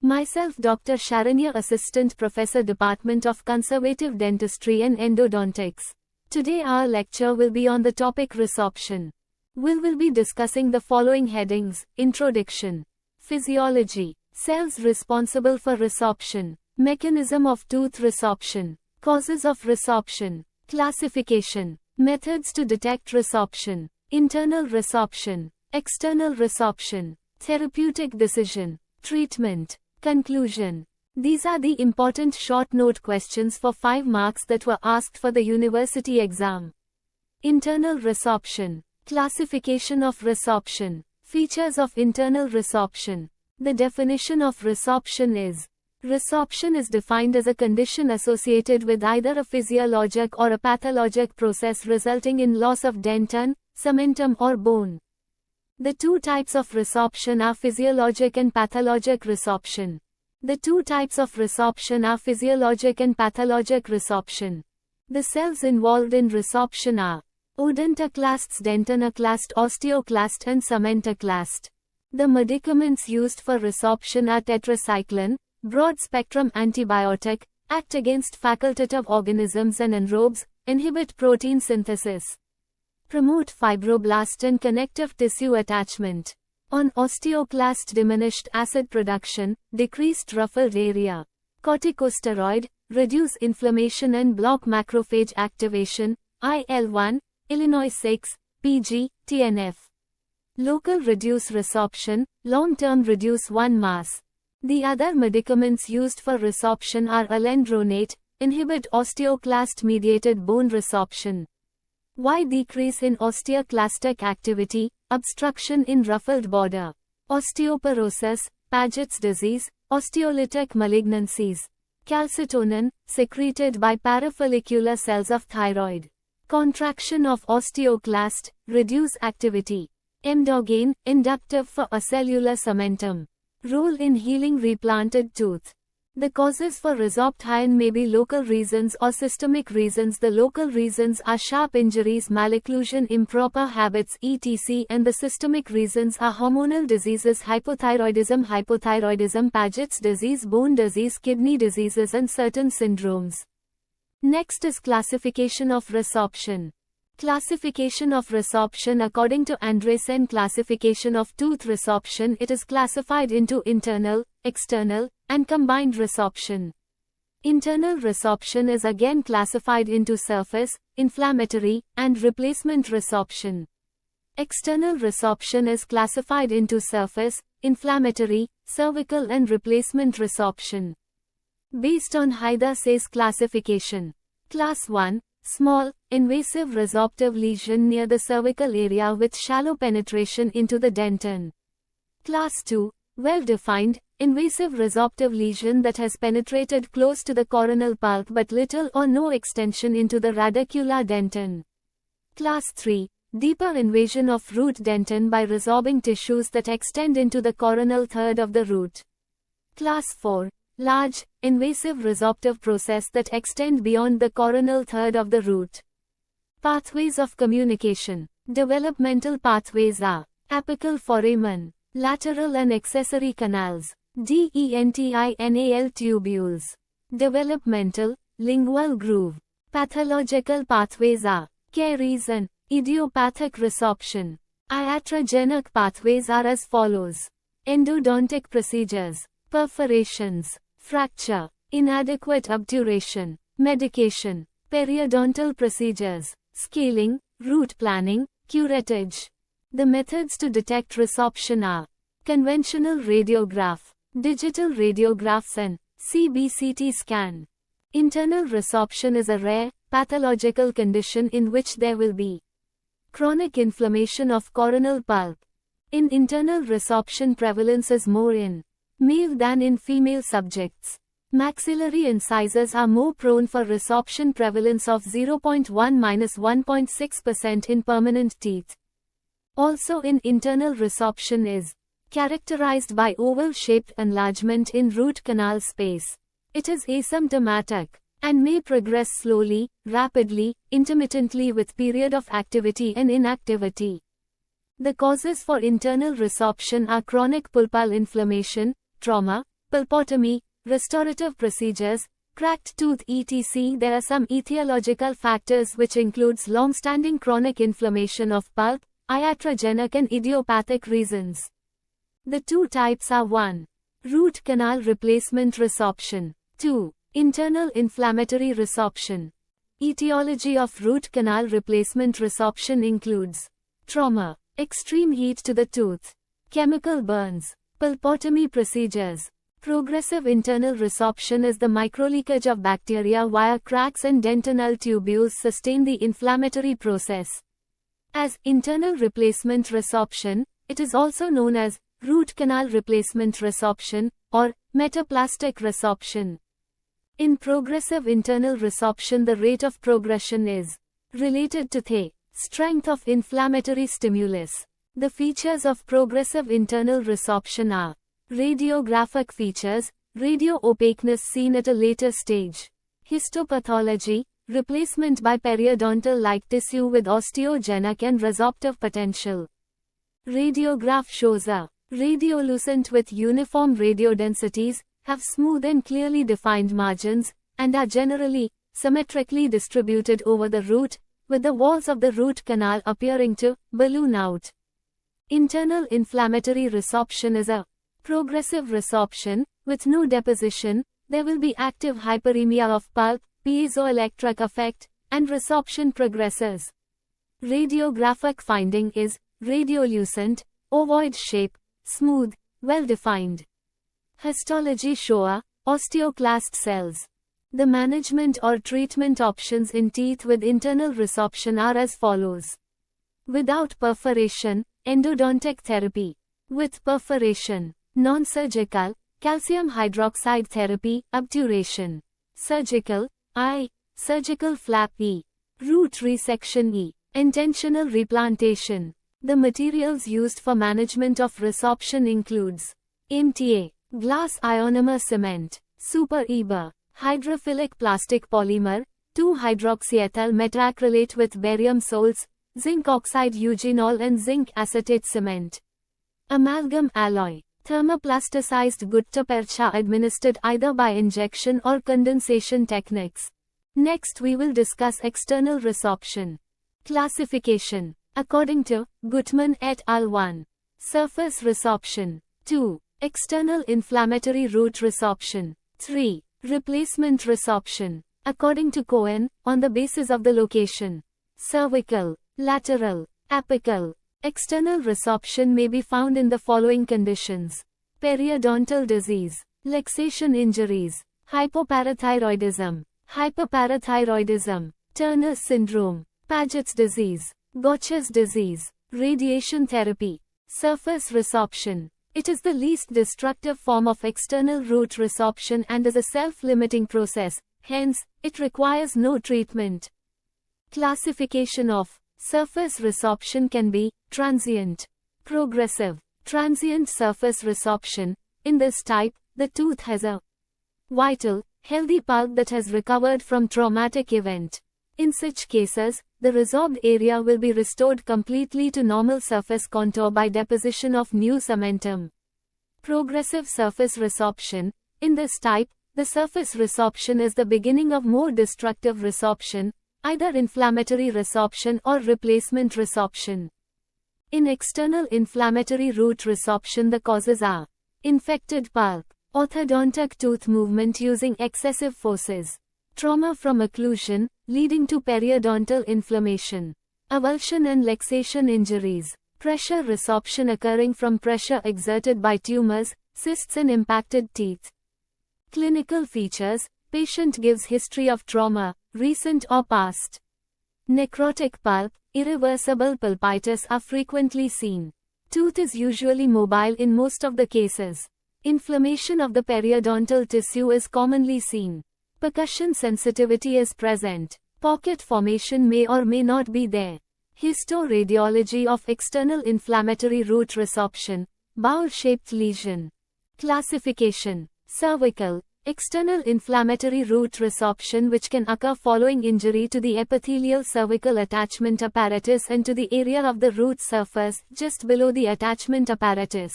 Myself Dr. Saranya, Assistant Professor, Department of Conservative Dentistry and Endodontics. Today our lecture will be on the topic resorption. We will be discussing the following headings: Introduction, Physiology, Cells responsible for resorption, Mechanism of tooth resorption, Causes of resorption, Classification, Methods to detect resorption, Internal resorption, External resorption, Therapeutic decision, Treatment, Conclusion. These are the important short note questions for 5 marks that were asked for the university exam. Internal resorption, Classification of resorption, Features of internal resorption. The definition of resorption is: resorption is defined as a condition associated with either a physiologic or a pathologic process resulting in loss of dentin, cementum or bone. The two types of resorption are physiologic and pathologic resorption. The two types of resorption are physiologic and pathologic resorption. The cells involved in resorption are odontoclasts, dentinoclast, osteoclast and cementoclast. The medicaments used for resorption are tetracycline, broad-spectrum antibiotic, act against facultative organisms and anaerobes, inhibit protein synthesis, promote fibroblast and connective tissue attachment. On osteoclast, diminished acid production, decreased ruffled area. Corticosteroid, reduce inflammation and block macrophage activation, IL-1, Illinois 6, PG, TNF. Local reduce resorption, long-term reduce 1 mass. The other medicaments used for resorption are alendronate, inhibit osteoclast-mediated bone resorption. Y decrease in osteoclastic activity, obstruction in ruffled border. Osteoporosis, Paget's disease, osteolytic malignancies. Calcitonin, secreted by parafollicular cells of thyroid. Contraction of osteoclast, reduce activity. Emdogain, inductive for acellular cementum. Role in healing replanted tooth. The causes for resorbed iron may be local reasons or systemic reasons. The local reasons are sharp injuries, malocclusion, improper habits, etc. And the systemic reasons are hormonal diseases, hypothyroidism, Paget's disease, bone disease, kidney diseases and certain syndromes. Next is classification of resorption. Classification of resorption. According to Andresen classification of tooth resorption, it is classified into internal, external, and combined resorption. Internal resorption is again classified into surface, inflammatory, and replacement resorption. External resorption is classified into surface, inflammatory, cervical and replacement resorption. Based on Haida-Say's classification. Class 1. Small, invasive resorptive lesion near the cervical area with shallow penetration into the dentin. Class 2. Well-defined, invasive resorptive lesion that has penetrated close to the coronal pulp but little or no extension into the radicular dentin. Class 3. Deeper invasion of root dentin by resorbing tissues that extend into the coronal third of the root. Class 4. Large, invasive resorptive process that extend beyond the coronal third of the root. Pathways of communication. Developmental pathways are apical foramen, lateral and accessory canals, dentinal tubules. Developmental, lingual groove. Pathological pathways are caries and idiopathic resorption. Iatrogenic pathways are as follows: endodontic procedures, perforations, fracture, inadequate obturation, medication, periodontal procedures, scaling, root planning, curettage. The methods to detect resorption are conventional radiograph, digital radiographs and CBCT scan. Internal resorption is a rare, pathological condition in which there will be chronic inflammation of coronal pulp. In internal resorption, prevalence is more in male than in female subjects. Maxillary incisors are more prone for resorption, prevalence of 0.1–1.6% in permanent teeth. Also in internal resorption is characterized by oval-shaped enlargement in root canal space. It is asymptomatic and may progress slowly, rapidly, intermittently with period of activity and inactivity. The causes for internal resorption are chronic pulpal inflammation, trauma, pulpotomy, restorative procedures, cracked tooth etc. There are some etiological factors which includes long-standing chronic inflammation of pulp, iatrogenic and idiopathic reasons. The two types are 1. Root canal replacement resorption. 2. Internal inflammatory resorption. Etiology of root canal replacement resorption includes trauma, extreme heat to the tooth, chemical burns, pulpotomy procedures. Progressive internal resorption is the microleakage of bacteria via cracks and dentinal tubules sustain the inflammatory process. As internal replacement resorption, it is also known as root canal replacement resorption or metaplastic resorption. In progressive internal resorption, the rate of progression is related to the strength of inflammatory stimulus. The features of progressive internal resorption are radiographic features, radio-opaqueness seen at a later stage, histopathology, replacement by periodontal-like tissue with osteogenic and resorptive potential. Radiograph shows a radiolucent with uniform radiodensities, have smooth and clearly defined margins, and are generally symmetrically distributed over the root, with the walls of the root canal appearing to balloon out. Internal inflammatory resorption is a progressive resorption, with no deposition. There will be active hyperemia of pulp, piezoelectric effect, and resorption progresses. Radiographic finding is radiolucent, ovoid shape, smooth, well-defined. Histology show a osteoclast cells. The management or treatment options in teeth with internal resorption are as follows. Without perforation, endodontic therapy. With perforation, non-surgical, calcium hydroxide therapy, obturation. Surgical, I. Surgical flap E. Root resection E. Intentional replantation. The materials used for management of resorption includes MTA, glass ionomer cement, super EBA, hydrophilic plastic polymer, 2-hydroxyethyl methacrylate with barium salts, zinc oxide eugenol and zinc acetate cement. Amalgam alloy, thermoplasticized gutta percha administered either by injection or condensation techniques. Next we will discuss external resorption. Classification. According to Gutman et al. 1. Surface resorption. 2. External inflammatory root resorption. 3. Replacement resorption. According to Cohen, on the basis of the location. Cervical, lateral, apical. External resorption may be found in the following conditions. Periodontal disease, luxation injuries, hypoparathyroidism, Turner syndrome, Paget's disease, Gaucher's disease, radiation therapy. Surface resorption. It is the least destructive form of external root resorption and is a self-limiting process, hence, it requires no treatment. Classification of surface resorption can be transient, progressive. Transient surface resorption. In this type, the tooth has a vital, healthy pulp that has recovered from traumatic event. In such cases, the resorbed area will be restored completely to normal surface contour by deposition of new cementum. Progressive surface resorption. In this type, the surface resorption is the beginning of more destructive resorption, either inflammatory resorption or replacement resorption. In external inflammatory root resorption, the causes are infected pulp, orthodontic tooth movement using excessive forces, trauma from occlusion, leading to periodontal inflammation, avulsion and luxation injuries, pressure resorption occurring from pressure exerted by tumors, cysts and impacted teeth. Clinical features. Patient gives history of trauma, recent or past. Necrotic pulp, irreversible pulpitis are frequently seen. Tooth is usually mobile in most of the cases. Inflammation of the periodontal tissue is commonly seen. Percussion sensitivity is present. Pocket formation may or may not be there. Historadiology of external inflammatory root resorption, bowl-shaped lesion. Classification. Cervical. External inflammatory root resorption which can occur following injury to the epithelial cervical attachment apparatus and to the area of the root surface just below the attachment apparatus.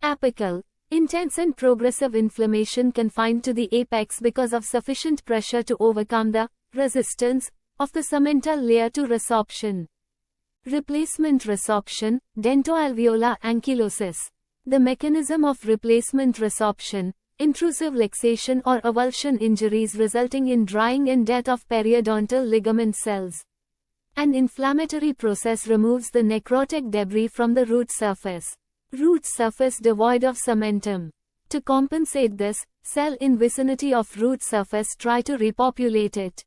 Apical. Intense and progressive inflammation confined to the apex because of sufficient pressure to overcome the resistance of the cemental layer to resorption. Replacement resorption, dentoalveolar ankylosis. The mechanism of replacement resorption, intrusive luxation or avulsion injuries resulting in drying and death of periodontal ligament cells. An inflammatory process removes the necrotic debris from the root surface. Root surface devoid of cementum. To compensate this, cell in vicinity of root surface try to repopulate it.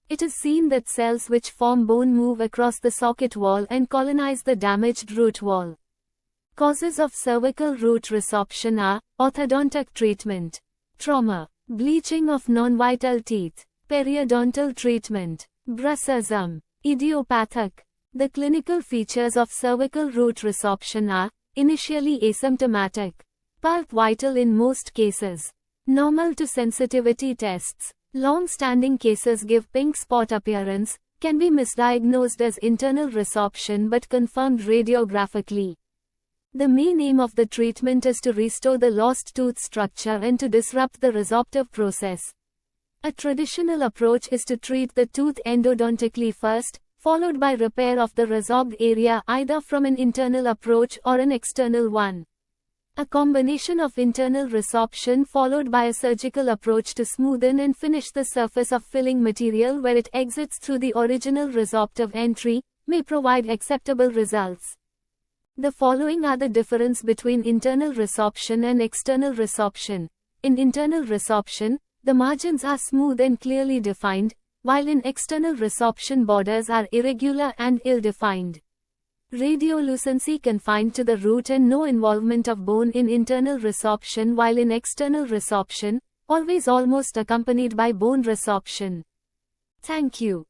It is seen that cells which form bone move across the socket wall and colonize the damaged root wall. Causes of cervical root resorption are orthodontic treatment, trauma, bleaching of non-vital teeth, periodontal treatment, bruxism, idiopathic. The clinical features of cervical root resorption are initially asymptomatic, pulp vital in most cases, normal to sensitivity tests. Long-standing cases give pink spot appearance, can be misdiagnosed as internal resorption but confirmed radiographically. The main aim of the treatment is to restore the lost tooth structure and to disrupt the resorptive process. A traditional approach is to treat the tooth endodontically first, followed by repair of the resorbed area either from an internal approach or an external one. A combination of internal resorption followed by a surgical approach to smoothen and finish the surface of filling material where it exits through the original resorptive entry, may provide acceptable results. The following are the difference between internal resorption and external resorption. In internal resorption, the margins are smooth and clearly defined, while in external resorption borders are irregular and ill-defined. Radiolucency confined to the root and no involvement of bone in internal resorption, while in external resorption, always almost accompanied by bone resorption. Thank you.